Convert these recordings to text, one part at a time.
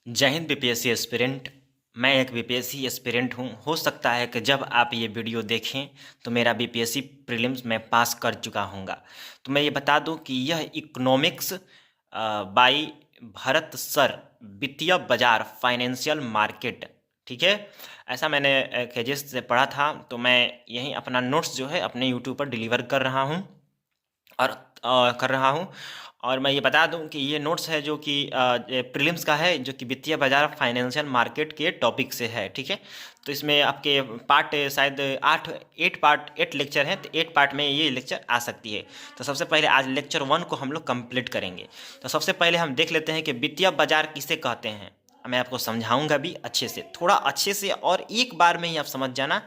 जय Hind BPSC aspirant. मैं एक बीपीएससी एस्पिरेंट हूं। हो सकता है कि जब आप ये वीडियो देखें तो मेरा बीपीएससी प्रीलिम्स में पास कर चुका होऊंगा। तो मैं ये बता दूं कि यह इकोनॉमिक्स बाय भरत सर, वित्तीय बाजार, फाइनेंशियल मार्केट, ठीक है। ऐसा मैंने केजेस से पढ़ा था, तो मैं यहीं अपना नोट्स जो है अपने यूट्यूब पर डिलीवर कर रहा हूँ और कर रहा हूँ। और मैं ये बता दूं कि ये नोट्स है जो कि प्रीलिम्स का है, जो कि वित्तीय बाजार, फाइनेंशियल मार्केट के टॉपिक से है, ठीक है। तो इसमें आपके पार्ट शायद 8 लेक्चर हैं, तो 8 पार्ट में ये लेक्चर आ सकती है। तो सबसे पहले आज लेक्चर 1 को हम लोग कंप्लीट करेंगे। तो सबसे पहले हम देख लेते हैं कि वित्तीय बाजार किसे कहते हैं। मैं आपको समझाऊंगा भी अच्छे से, थोड़ा अच्छे से, और एक बार में ही आप समझ जाना।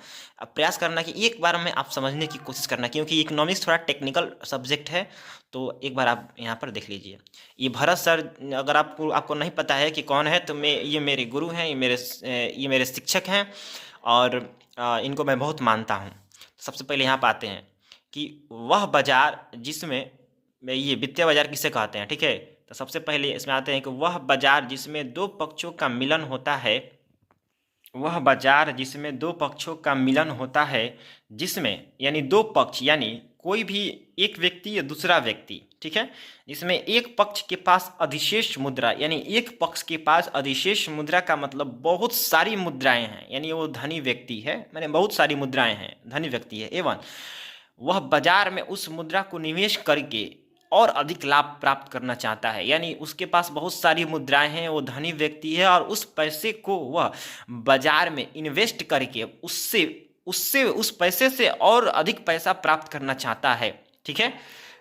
प्रयास करना कि एक बार में आप समझने की कोशिश करना, क्योंकि इकोनॉमिक्स थोड़ा टेक्निकल सब्जेक्ट है। तो एक बार आप यहाँ पर देख लीजिए। ये भरत सर, अगर आपको नहीं पता है कि कौन है, तो ये मेरे गुरु हैं, ये मेरे शिक्षक हैं, और इनको मैं बहुत मानता हूँ। सबसे पहले यहाँ पर आते हैं कि वह बाजार जिसमें, ये वित्तीय बाजार किसे कहते हैं, ठीक है। तो सबसे पहले इसमें आते हैं कि वह बाजार जिसमें दो पक्षों का मिलन होता है, वह बाजार जिसमें दो पक्षों का मिलन होता है, जिसमें यानी दो पक्ष, यानी कोई भी एक व्यक्ति या दूसरा व्यक्ति, ठीक है, जिसमें एक पक्ष के पास अधिशेष मुद्रा, यानी एक पक्ष के पास अधिशेष मुद्रा का मतलब बहुत सारी मुद्राएं हैं, यानी वो धनी व्यक्ति है, मैंने बहुत सारी मुद्राएं हैं, धनी व्यक्ति है, एवं वह बाजार में उस मुद्रा को निवेश करके और अधिक लाभ प्राप्त करना चाहता है। यानी उसके पास बहुत सारी मुद्राएं हैं, वो धनी व्यक्ति है, और उस पैसे को वह बाजार में इन्वेस्ट करके उससे उससे उस पैसे से और अधिक पैसा प्राप्त करना चाहता है, ठीक है,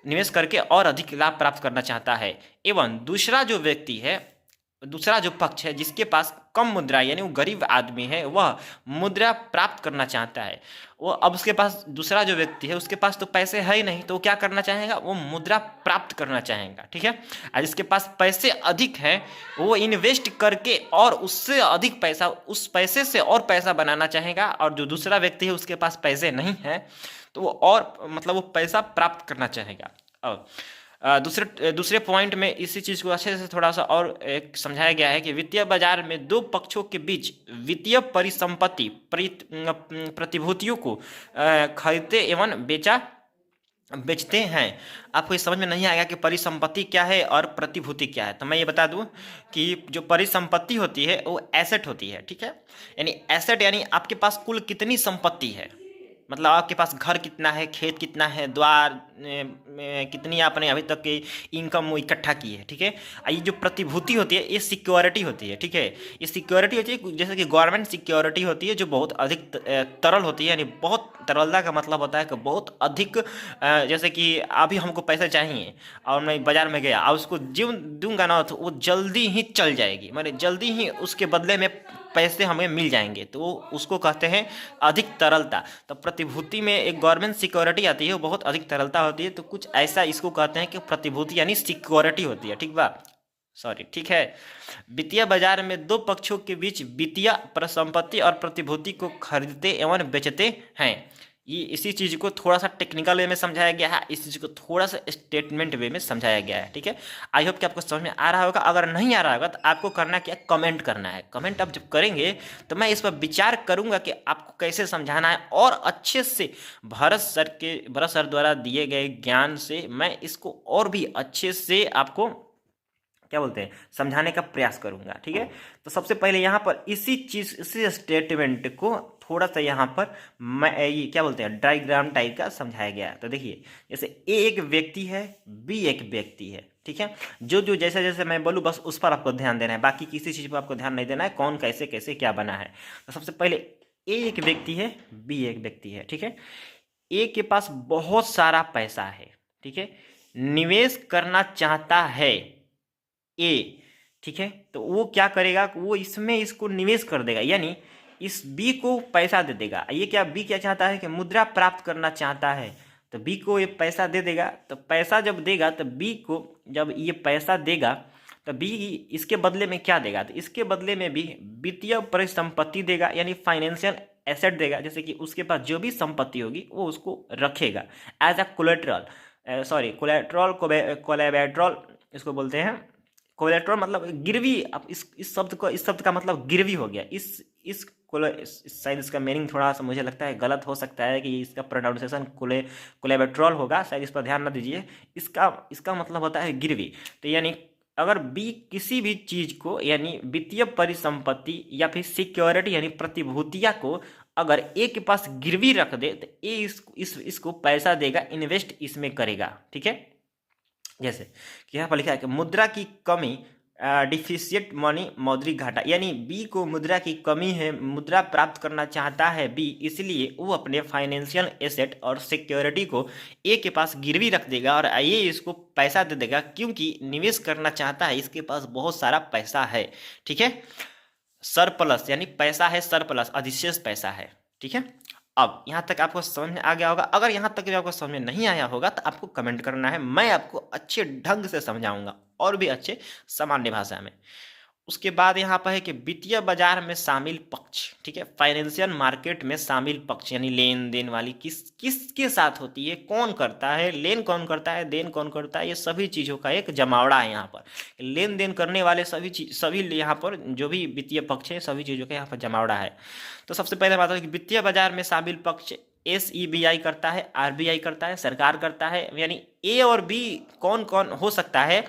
निवेश करके और अधिक लाभ प्राप्त करना चाहता है। एवं दूसरा जो व्यक्ति है, दूसरा जो पक्ष है, जिसके पास कम मुद्रा, यानी वो गरीब आदमी है, वह मुद्रा प्राप्त करना चाहता है। वो अब उसके पास, दूसरा जो व्यक्ति है उसके पास तो पैसे है ही नहीं, तो वो क्या करना चाहेगा, वो मुद्रा प्राप्त करना चाहेगा, ठीक है। और जिसके पास पैसे अधिक हैं, वो इन्वेस्ट करके और उससे अधिक पैसा, उस पैसे से और पैसा बनाना चाहेगा। और जो दूसरा व्यक्ति है उसके पास पैसे नहीं है, तो वो और मतलब वो पैसा प्राप्त करना चाहेगा। और दूसरे पॉइंट में इसी चीज़ को अच्छे से थोड़ा सा और एक समझाया गया है कि वित्तीय बाजार में दो पक्षों के बीच वित्तीय परिसंपत्ति, प्रतिभूतियों को खरीदते एवं बेचते हैं। आपको ये समझ में नहीं आएगा कि परिसंपत्ति क्या है और प्रतिभूति क्या है, तो मैं ये बता दूं कि जो परिसंपत्ति होती है वो एसेट होती है, ठीक है। यानी एसेट यानी आपके पास कुल कितनी संपत्ति है, मतलब आपके पास घर कितना है, खेत कितना है, द्वार कितनी आपने अभी तक की इनकम इकट्ठा की है, ठीक है। ये जो प्रतिभूति होती है ये सिक्योरिटी होती है, ठीक है। ये सिक्योरिटी होती है जैसे कि गवर्नमेंट सिक्योरिटी होती है, जो बहुत अधिक तरल होती है। यानी बहुत तरलता का मतलब होता है कि बहुत अधिक, जैसे कि अभी हमको पैसा चाहिए और मैं बाजार में गया और उसको जीव दूंगा ना, तो वो जल्दी ही चल जाएगी, मतलब जल्दी ही उसके बदले में पैसे हमें मिल जाएंगे, तो उसको कहते हैं अधिक तरलता। तो प्रतिभूति में एक गवर्नमेंट सिक्योरिटी आती है, वो बहुत अधिक तरलता होती है, तो कुछ ऐसा इसको कहते हैं कि प्रतिभूति यानी सिक्योरिटी होती है, ठीक बा, सॉरी, ठीक है। वित्तीय बाजार में दो पक्षों के बीच वित्तीय संपत्ति और प्रतिभूति को खरीदते एवं बेचते हैं। ये इसी चीज़ को थोड़ा सा टेक्निकल वे में समझाया गया है, इस चीज़ को थोड़ा सा स्टेटमेंट वे में समझाया गया है, ठीक है। आई होप कि आपको समझ में आ रहा होगा। अगर नहीं आ रहा होगा तो आपको करना क्या, कमेंट करना है। कमेंट आप जब करेंगे तो मैं इस पर विचार करूंगा कि आपको कैसे समझाना है, और अच्छे से भरत सर द्वारा दिए गए ज्ञान से मैं इसको और भी अच्छे से आपको क्या बोलते हैं, समझाने का प्रयास करूंगा, ठीक है। तो सबसे पहले यहाँ पर इसी स्टेटमेंट को थोड़ा सा यहाँ पर मैं ये क्या बोलते हैं, डायग्राम टाइप का समझाया गया है। तो देखिए, जैसे ए एक व्यक्ति है, बी एक व्यक्ति है, ठीक है। जो जो जैसे जैसे मैं बोलूँ बस उस पर आपको ध्यान देना है, बाकी किसी चीज़ पर आपको ध्यान नहीं देना है, कौन कैसे कैसे क्या बना है। तो सबसे पहले ए एक व्यक्ति है, बी एक व्यक्ति है, ठीक है। ए के पास बहुत सारा पैसा है, ठीक है, निवेश करना चाहता है ए, ठीक है। तो वो क्या करेगा, वो इसमें इसको निवेश कर देगा, यानी इस बी को पैसा दे देगा। ये क्या, बी क्या चाहता है कि मुद्रा प्राप्त करना चाहता है, तो बी को ये पैसा दे देगा। तो पैसा जब देगा, तो बी को जब ये पैसा देगा, तो बी इसके बदले में क्या देगा, तो इसके बदले में भी वित्तीय परिसंपत्ति देगा, यानी फाइनेंशियल एसेट देगा। जैसे कि उसके पास जो भी संपत्ति होगी वो उसको रखेगा as a collateral, sorry collateral, collateral इसको बोलते हैं, कोलेट्रल मतलब गिरवी। अब इस शब्द का मतलब गिरवी हो गया। शायद इसका मीनिंग थोड़ा सा मुझे लगता है गलत हो सकता है कि इसका प्रोनाउंसिएशन कोलेबेट्रॉल होगा, शायद इस पर ध्यान न दीजिए। इसका इसका मतलब होता है गिरवी। तो यानी अगर बी किसी भी चीज को यानी वित्तीय परिसंपत्ति या फिर सिक्योरिटी यानी प्रतिभूतिया को अगर ए के पास गिरवी रख दे तो ए इसको पैसा देगा, इन्वेस्ट इसमें करेगा। ठीक है, जैसे कि यहाँ पर लिखा है कि मुद्रा की कमी, डिफिशियट मनी, मौद्रिक घाटा, यानी बी को मुद्रा की कमी है, मुद्रा प्राप्त करना चाहता है बी, इसलिए वो अपने फाइनेंशियल एसेट और सिक्योरिटी को ए के पास गिरवी रख देगा और ये इसको पैसा दे देगा, क्योंकि निवेश करना चाहता है, इसके पास बहुत सारा पैसा है। ठीक है, सरप्लस यानी पैसा है, सरप्लस अधिशेष पैसा है। ठीक है, अब यहाँ तक आपको समझ में आ गया होगा। अगर यहाँ तक भी आपको समझ में नहीं आया होगा तो आपको कमेंट करना है, मैं आपको अच्छे ढंग से समझाऊंगा और भी अच्छे सामान्य भाषा में। उसके बाद यहाँ पर है कि वित्तीय बाजार में शामिल पक्ष। ठीक है, फाइनेंशियल मार्केट में शामिल पक्ष यानी लेन देन वाली किसके साथ होती है, कौन करता है, लेन कौन करता है, देन कौन करता है, ये सभी चीज़ों का एक जमावड़ा है। यहाँ पर लेन देन करने वाले सभी यहाँ पर जो भी वित्तीय पक्ष है सभी चीज़ों का यहाँ पर जमावड़ा है। तो सबसे पहले बात है कि वित्तीय बाजार में शामिल पक्ष SEBI करता है, RBI करता है, सरकार करता है। यानी ए और बी कौन कौन हो सकता है,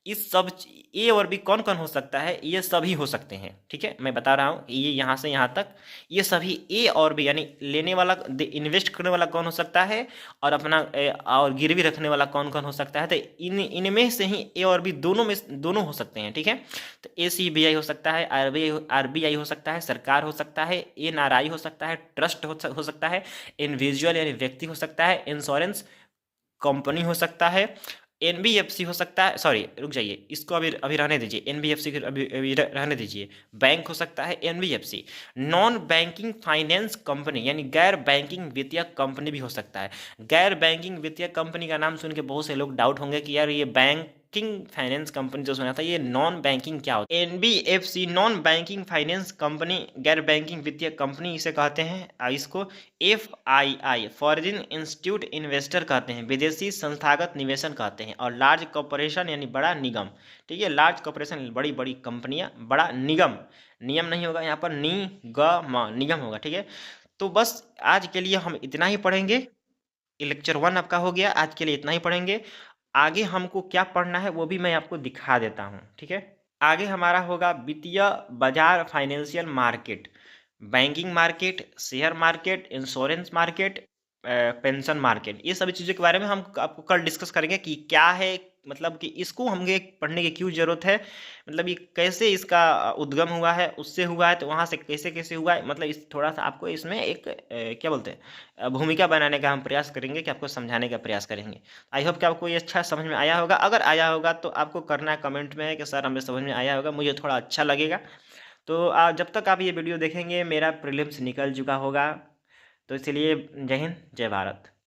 इस सब ए और बी कौन कौन हो सकता है, ये सभी हो सकते हैं। ठीक है, मैं बता रहा हूँ ये यहाँ से यहाँ तक ये सभी ए और बी यानी लेने वाला इन्वेस्ट करने वाला कौन हो सकता है और अपना और गिरवी रखने वाला कौन कौन हो सकता है। तो इनमें से ही ए और बी दोनों हो सकते हैं। ठीक है, तो SEBI हो सकता है, RBI हो सकता है, सरकार हो सकता है, NRI हो सकता है, ट्रस्ट हो सकता है, इंडिविजुअल यानी व्यक्ति हो सकता है, इंश्योरेंस कंपनी हो सकता है, NBFC हो सकता है, सॉरी रुक जाइए, इसको अभी रहने दीजिए, NBFC को अभी रहने दीजिए। बैंक हो सकता है NBFC, non banking finance company यानी गैर बैंकिंग वित्तीय कंपनी भी हो सकता है। गैर बैंकिंग वित्तीय कंपनी का नाम सुन के बहुत से लोग डाउट होंगे कि यार ये बैंकिंग फाइनेंस कंपनी जो सुना था, ये नॉन बैंकिंग क्या होता है। NBFC non banking finance company, गैर बैंकिंग वित्तीय कंपनी इसे कहते हैं। इसको FII फॉरेन इंस्टीट्यूट इन्वेस्टर कहते हैं, विदेशी संस्थागत निवेशन कहते हैं। और लार्ज कॉरपोरेशन यानी बड़ा निगम। ठीक है, लार्ज कॉरपोरेशन बड़ी बड़ी कंपनियां, बड़ा निगम, नियम नहीं होगा यहाँ पर, निगम होगा। ठीक है, तो बस आज के लिए हम इतना ही पढ़ेंगे। लेक्चर 1 आपका हो गया, आज के लिए इतना ही पढ़ेंगे। आगे हमको क्या पढ़ना है वो भी मैं आपको दिखा देता हूँ। ठीक है, आगे हमारा होगा वित्तीय बाजार, financial market, banking market, share market, insurance market, pension market. ये सभी चीज़ों के बारे में हम आपको कल डिस्कस करेंगे कि क्या है, मतलब कि इसको हमें पढ़ने की क्यों ज़रूरत है, मतलब ये कैसे इसका उद्गम हुआ है, उससे हुआ है तो वहाँ से कैसे कैसे हुआ है, मतलब इस थोड़ा सा आपको इसमें एक क्या बोलते हैं भूमिका बनाने का हम प्रयास करेंगे, कि आपको समझाने का प्रयास करेंगे। आई होप कि आपको ये अच्छा समझ में आया होगा। अगर आया होगा तो आपको करना है कमेंट में कि सर हमें समझ में आया होगा, मुझे थोड़ा अच्छा लगेगा। तो जब तक आप ये वीडियो देखेंगे मेरा प्रीलिम्स निकल चुका होगा। तो इसलिए जय हिंद, जय भारत।